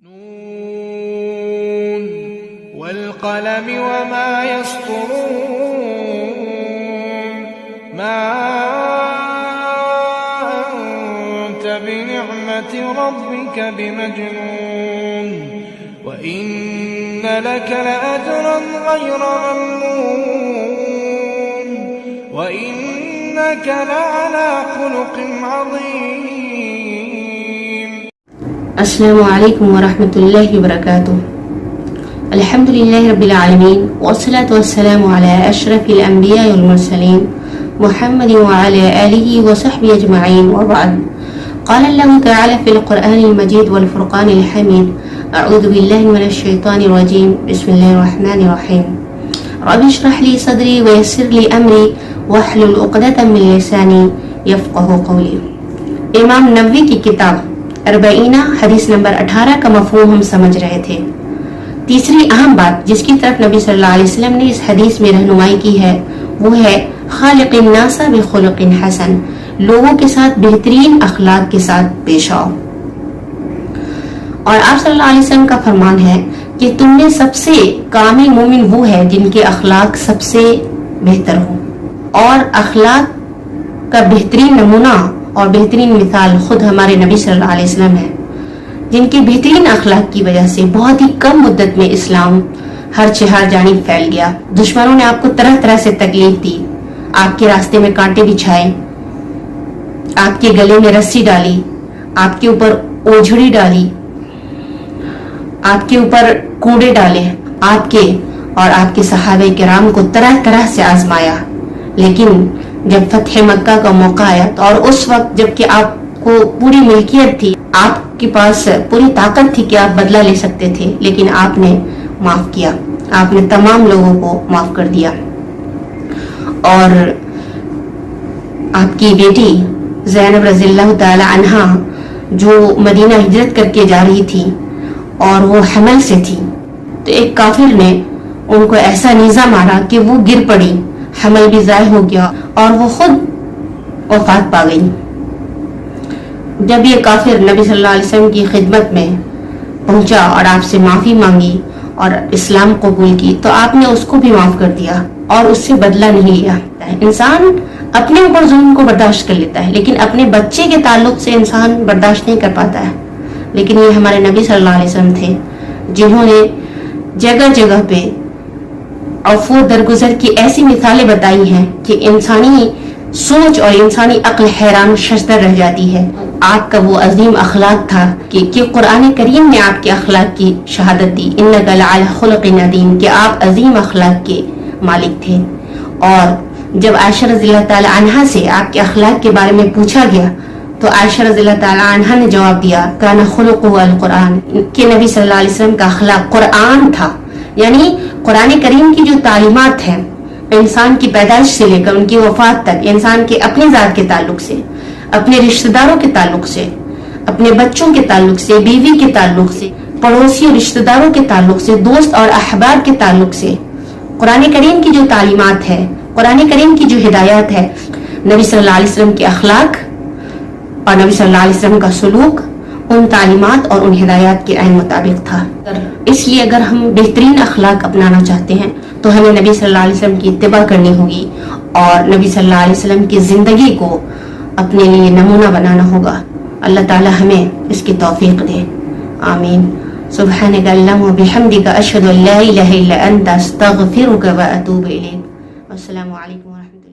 نون والقلم وما يسطرون ما أنت بنعمة ربك بمجنون وإن لك لأجرا غير ممنون وإنك لعلى خلق عظيم. السلام علیکم ورحمۃ اللہ وبرکاتہ. الحمد للہ رب العالمین والصلاة والسلام علی اشرف الانبیاء والمرسلین محمد وعلی آلہ وصحبہ اجمعین وبعد. قال اللہ تعالی فی القرآن المجید والفرقان الحمید اعوذ باللہ من الشیطان الرجیم بسم اللہ الرحمن الرحیم. رب اشرح لی صدری ویسر لی امری واحلل عقدۃ من لسانی یفقہوا قولی. امام نووی کی کتاب اربعینہ حدیث نمبر 18 کا مفہوم ہم سمجھ رہے تھے. تیسری اہم بات جس کی طرف نبی صلی اللہ علیہ وسلم نے اس حدیث میں رہنمائی کی ہے وہ ہے خالق الناس بخلق حسن، لوگوں کے ساتھ بہترین اخلاق کے ساتھ پیش آؤ. اور آپ صلی اللہ علیہ وسلم کا فرمان ہے کہ تم میں سب سے کامل مومن وہ ہے جن کے اخلاق سب سے بہتر ہو. اور اخلاق کا بہترین نمونہ اور بہترین مثال خود ہمارے نبی صلی اللہ علیہ وسلم ہے، جن کے بہترین اخلاق کی وجہ سے بہت ہی کم مدت میں اسلام ہر چہار جانب پھیل گیا. دشمنوں نے آپ کو طرح طرح سے تکلیف دی، آپ کے راستے میں کانٹے بچھائے، آپ کے گلے میں رسی ڈالی، آپ کے اوپر اوجھڑی ڈالی، آپ کے اوپر کوڑے ڈالے، آپ کے اور آپ کے صحابہ کرام کو طرح طرح سے آزمایا. لیکن جب فتح مکہ کا موقع آیا اور اس وقت جب کہ آپ کو پوری ملکیت تھی، آپ کے پاس پوری طاقت تھی کہ آپ بدلہ لے سکتے تھے، لیکن آپ نے معاف کیا، آپ نے تمام لوگوں کو معاف کر دیا. اور آپ کی بیٹی زینب رضی اللہ تعالی عنہا جو مدینہ ہجرت کر کے جا رہی تھی اور وہ حمل سے تھی، تو ایک کافر نے ان کو ایسا نیزہ مارا کہ وہ گر پڑی، حمل بھی ضائع ہو گیا اور وہ خود وفات پا گئی. جب یہ کافر نبی صلی اللہ علیہ وسلم کی خدمت میں پہنچا اور آپ سے معافی مانگی اور اسلام قبول کی تو آپ نے اس کو بھی معاف کر دیا اور اس سے بدلہ نہیں لیا. انسان اپنے اوپر ظلم کو برداشت کر لیتا ہے لیکن اپنے بچے کے تعلق سے انسان برداشت نہیں کر پاتا ہے. لیکن یہ ہمارے نبی صلی اللہ علیہ وسلم تھے جنہوں نے جگہ جگہ پہ عفو درگزر کی ایسی مثالیں بتائی ہیں کہ انسانی سوچ اور انسانی عقل حیران ششدر رہ جاتی ہے. آپ کا وہ عظیم اخلاق تھا کہ قرآن کریم نے آپ کے اخلاق کی شہادت دی، انک لعلی خلق عظیم، کہ آپ عظیم اخلاق کے مالک تھے. اور جب عائشہ رضی اللہ تعالی عنہا سے آپ کے اخلاق کے بارے میں پوچھا گیا تو عائشہ رضی اللہ تعالی عنہا نے جواب دیا کان خلقہ القرآن، کہ نبی صلی اللہ علیہ وسلم کا اخلاق قرآن تھا. یعنی قرآن کریم کی جو تعلیمات ہیں انسان کی پیدائش سے لے کر ان کی وفات تک، انسان کے اپنی ذات کے تعلق سے، اپنے رشتہ داروں کے تعلق سے، اپنے بچوں کے تعلق سے، بیوی کے تعلق سے، پڑوسی اور رشتہ داروں کے تعلق سے، دوست اور احباب کے تعلق سے، قرآن کریم کی جو تعلیمات ہے، قرآن کریم کی جو ہدایات ہے، نبی صلی اللہ علیہ وسلم کے اخلاق اور نبی صلی اللہ علیہ وسلم کا سلوک ان تعلیمات اور ان ہدایات کے عین مطابق تھا. اس لیے اگر ہم بہترین اخلاق اپنانا چاہتے ہیں تو ہمیں نبی صلی اللہ علیہ وسلم کی اتباع کرنی ہوگی اور نبی صلی اللہ علیہ وسلم کی زندگی کو اپنے لیے نمونہ بنانا ہوگا. اللہ تعالی ہمیں اس کی توفیق دے، آمین. سبحانک اللہم وبحمدک اشہد ان لا الہ الا انت استغفرک واتوب الیک. السلام علیکم ورحمۃ اللہ.